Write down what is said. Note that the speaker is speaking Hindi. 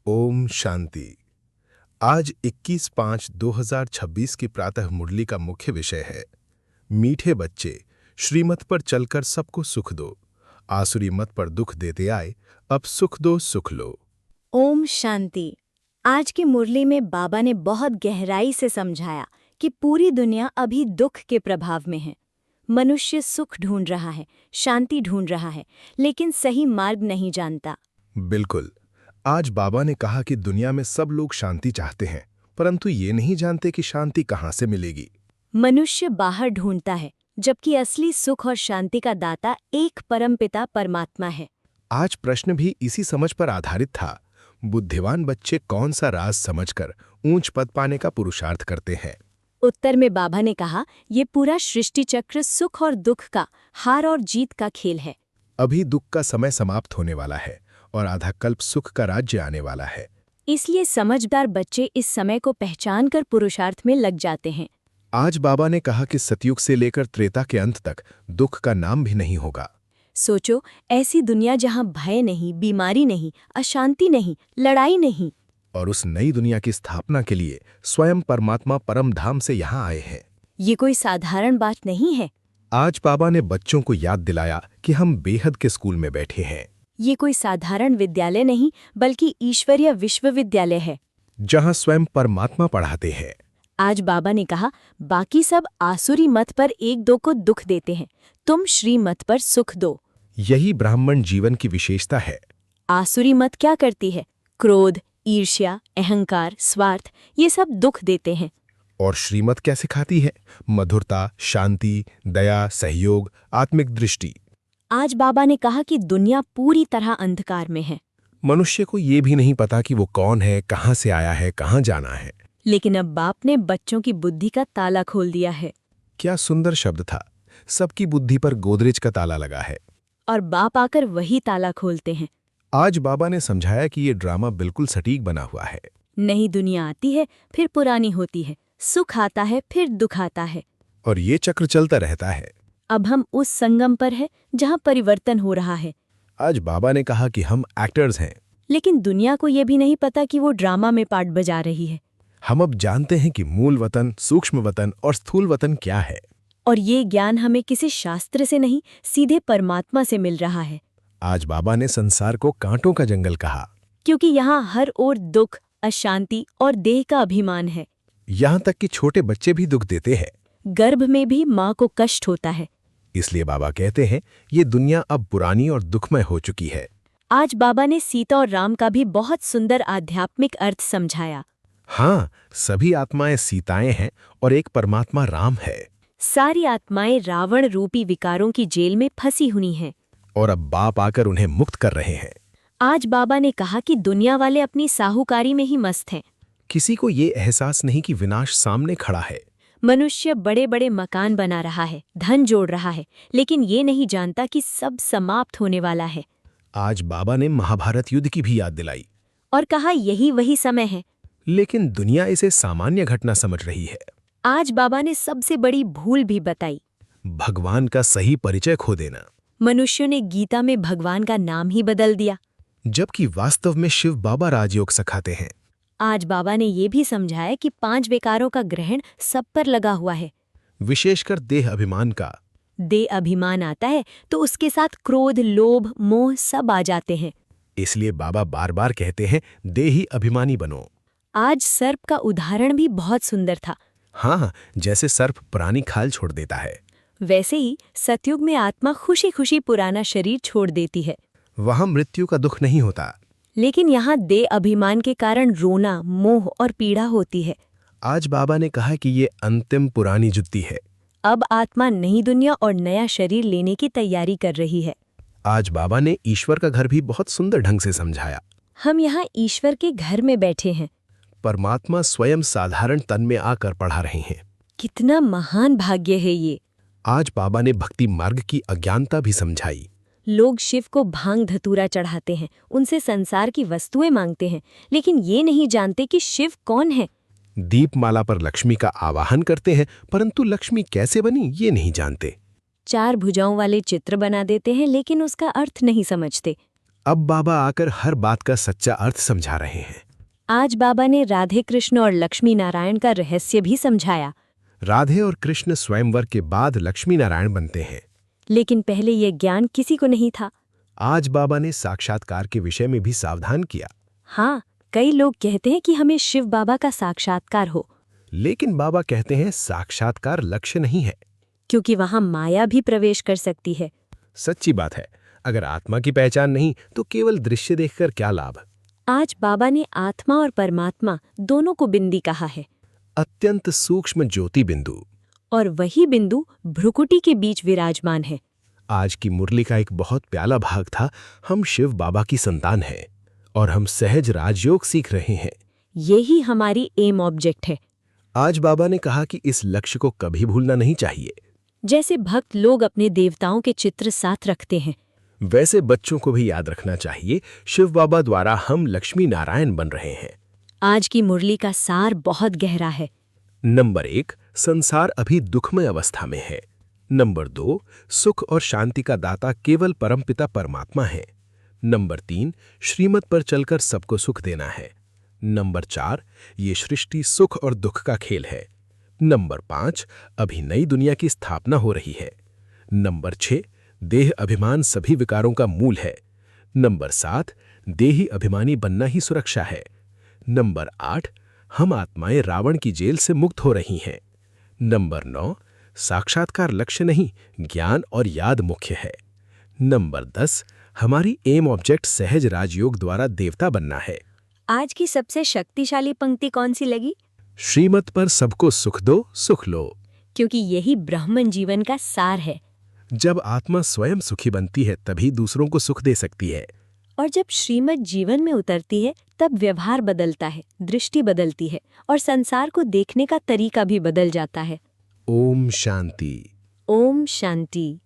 ओम शांति। आज 21/5/2026 की प्रातः मुरली का मुख्य विषय है मीठे बच्चे, श्रीमत पर चलकर सबको सुख दो, आसुरी मत पर दुख देते आए, अब सुख दो सुख लो। ओम शांति। आज की मुरली में बाबा ने बहुत गहराई से समझाया कि पूरी दुनिया अभी दुख के प्रभाव में है। मनुष्य सुख ढूंढ रहा है, शांति ढूंढ रहा है, लेकिन सही मार्ग नहीं जानता। बिल्कुल। आज बाबा ने कहा कि दुनिया में सब लोग शांति चाहते हैं, परंतु ये नहीं जानते कि शांति कहाँ से मिलेगी। मनुष्य बाहर ढूंढता है, जबकि असली सुख और शांति का दाता एक परमपिता परमात्मा है। आज प्रश्न भी इसी समझ पर आधारित था। बुद्धिमान बच्चे कौन सा राज समझकर ऊंच पद पाने का पुरुषार्थ करते हैं? उत्तर में बाबा ने कहा, ये पूरा सृष्टि चक्र सुख और दुख का, हार और जीत का खेल है। अभी दुख का समय समाप्त होने वाला है और आधा कल्प सुख का राज्य आने वाला है। इसलिए समझदार बच्चे इस समय को पहचान कर पुरुषार्थ में लग जाते हैं। आज बाबा ने कहा कि सतयुग से लेकर त्रेता के अंत तक दुख का नाम भी नहीं होगा। सोचो, ऐसी दुनिया जहाँ भय नहीं, बीमारी नहीं, अशांति नहीं, लड़ाई नहीं। और उस नई दुनिया की स्थापना के लिए स्वयं परमात्मा परम धाम से यहाँ आए हैं। ये कोई साधारण बात नहीं है। आज बाबा ने बच्चों को याद दिलाया कि हम बेहद के स्कूल में बैठे हैं। ये कोई साधारण विद्यालय नहीं, बल्कि ईश्वरीय विश्वविद्यालय है, जहाँ स्वयं परमात्मा पढ़ाते हैं। आज बाबा ने कहा, बाकी सब आसुरी मत पर एक दो को दुख देते हैं, तुम श्री मत पर सुख दो। यही ब्राह्मण जीवन की विशेषता है। आसुरी मत क्या करती है? क्रोध, ईर्ष्या, अहंकार, स्वार्थ, ये सब दुख देते हैं। और श्रीमत क्या सिखाती है? मधुरता, शांति, दया, सहयोग, आत्मिक दृष्टि। आज बाबा ने कहा कि दुनिया पूरी तरह अंधकार में है। मनुष्य को ये भी नहीं पता कि वो कौन है, कहाँ से आया है, कहाँ जाना है। लेकिन अब बाप ने बच्चों की बुद्धि का ताला खोल दिया है। क्या सुंदर शब्द था। सबकी बुद्धि पर गोदरेज का ताला लगा है और बाप आकर वही ताला खोलते हैं। आज बाबा ने समझाया कि ये ड्रामा बिल्कुल सटीक बना हुआ है। नई दुनिया आती है, फिर पुरानी होती है, सुख आता है, फिर दुख आता है, और ये चक्र चलता रहता है। अब हम उस संगम पर है जहाँ परिवर्तन हो रहा है। आज बाबा ने कहा कि हम एक्टर्स हैं, लेकिन दुनिया को ये भी नहीं पता कि वो ड्रामा में पार्ट बजा रही है। हम अब जानते हैं कि मूल वतन, सूक्ष्म वतन और स्थूल वतन क्या है। और ये ज्ञान हमें किसी शास्त्र से नहीं, सीधे परमात्मा से मिल रहा है। आज बाबा ने संसार को कांटों का जंगल कहा, क्योंकि यहाँ हर ओर दुख, अशांति और देह का अभिमान है। यहाँ तक कि छोटे बच्चे भी दुख देते हैं। गर्भ में भी माँ को कष्ट होता है। इसलिए बाबा कहते हैं ये दुनिया अब पुरानी और दुखमय हो चुकी है। आज बाबा ने सीता और राम का भी बहुत सुंदर आध्यात्मिक अर्थ समझाया। हाँ, सभी आत्माएं सीताएं हैं और एक परमात्मा राम है। सारी आत्माएं रावण रूपी विकारों की जेल में फंसी हुई हैं। और अब बाप आकर उन्हें मुक्त कर रहे हैं। आज बाबा ने कहा कि दुनिया वाले अपनी साहूकारी में ही मस्त हैं। किसी को ये एहसास नहीं कि विनाश सामने खड़ा है। मनुष्य बड़े बड़े मकान बना रहा है, धन जोड़ रहा है, लेकिन ये नहीं जानता कि सब समाप्त होने वाला है। आज बाबा ने महाभारत युद्ध की भी याद दिलाई और कहा यही वही समय है। लेकिन दुनिया इसे सामान्य घटना समझ रही है। आज बाबा ने सबसे बड़ी भूल भी बताई, भगवान का सही परिचय खो देना। मनुष्यों ने गीता में भगवान का नाम ही बदल दिया, जबकि वास्तव में शिव बाबा राजयोग सिखाते हैं। आज बाबा ने ये भी समझाया कि 5 विकारों का ग्रहण सब पर लगा हुआ है, विशेषकर देह अभिमान का। देह अभिमान आता है तो उसके साथ क्रोध, लोभ, मोह सब आ जाते हैं। इसलिए बाबा बार बार कहते हैं देही अभिमानी बनो। आज सर्प का उदाहरण भी बहुत सुंदर था। हाँ, जैसे सर्प पुरानी खाल छोड़ देता है, वैसे ही सतयुग में आत्मा खुशी खुशी पुराना शरीर छोड़ देती है। वहां मृत्यु का दुख नहीं होता। लेकिन यहाँ देह अभिमान के कारण रोना, मोह और पीड़ा होती है। आज बाबा ने कहा कि ये अंतिम पुरानी जुत्ती है। अब आत्मा नई दुनिया और नया शरीर लेने की तैयारी कर रही है। आज बाबा ने ईश्वर का घर भी बहुत सुंदर ढंग से समझाया। हम यहाँ ईश्वर के घर में बैठे हैं। परमात्मा स्वयं साधारण तन में आकर पढ़ा रहे हैं। कितना महान भाग्य है ये। आज बाबा ने भक्ति मार्ग की अज्ञानता भी समझाई। लोग शिव को भांग धतूरा चढ़ाते हैं, उनसे संसार की वस्तुएं मांगते हैं, लेकिन ये नहीं जानते कि शिव कौन है। दीपमाला पर लक्ष्मी का आवाहन करते हैं, परंतु लक्ष्मी कैसे बनी ये नहीं जानते। 4 भुजाओं वाले चित्र बना देते हैं, लेकिन उसका अर्थ नहीं समझते। अब बाबा आकर हर बात का सच्चा अर्थ समझा रहे हैं। आज बाबा ने राधे कृष्ण और लक्ष्मी नारायण का रहस्य भी समझाया। राधे और कृष्ण स्वयंवर के बाद लक्ष्मी नारायण बनते हैं। लेकिन पहले यह ज्ञान किसी को नहीं था। आज बाबा ने साक्षात्कार के विषय में भी सावधान किया। हाँ, कई लोग कहते हैं कि हमें शिव बाबा का साक्षात्कार हो, लेकिन बाबा कहते हैं साक्षात्कार लक्ष्य नहीं है। क्योंकि वहां माया भी प्रवेश कर सकती है। सच्ची बात है, अगर आत्मा की पहचान नहीं तो केवल दृश्य देखकर क्या लाभ। आज बाबा ने आत्मा और परमात्मा दोनों को बिंदी कहा है, अत्यंत सूक्ष्म ज्योति बिंदु। और वही बिंदु भ्रुकुटी के बीच विराजमान है। आज की मुरली का एक बहुत प्यारा भाग था, हम शिव बाबा की संतान हैं और हम सहज राजयोग सीख रहे हैं। यही हमारी एम ऑब्जेक्ट है। आज बाबा ने कहा कि इस लक्ष्य को कभी भूलना नहीं चाहिए। जैसे भक्त लोग अपने देवताओं के चित्र साथ रखते हैं, वैसे बच्चों को भी याद रखना चाहिए, शिव बाबा द्वारा हम लक्ष्मी नारायण बन रहे हैं। आज की मुरली का सार बहुत गहरा है। नंबर 1, संसार अभी दुखमय अवस्था में है। नंबर 2, सुख और शांति का दाता केवल परमपिता परमात्मा है। नंबर 3, श्रीमत पर चलकर सबको सुख देना है। नंबर 4, ये सृष्टि सुख और दुख का खेल है। नंबर 5, अभी नई दुनिया की स्थापना हो रही है। नंबर 6, देह अभिमान सभी विकारों का मूल है। नंबर 7, देही अभिमानी बनना ही सुरक्षा है। नंबर 8, हम आत्माएं रावण की जेल से मुक्त हो रही हैं। नंबर 9, साक्षात्कार लक्ष्य नहीं, ज्ञान और याद मुख्य है। नंबर 10, हमारी एम ऑब्जेक्ट सहज राजयोग द्वारा देवता बनना है। आज की सबसे शक्तिशाली पंक्ति कौन सी लगी? श्रीमत पर सबको सुख दो, सुख लो। क्योंकि यही ब्राह्मण जीवन का सार है। जब आत्मा स्वयं सुखी बनती है तभी दूसरों को सुख दे सकती है। और जब श्रीमत जीवन में उतरती है तब व्यवहार बदलता है, दृष्टि बदलती है और संसार को देखने का तरीका भी बदल जाता है। ओम शांति। ओम शांति।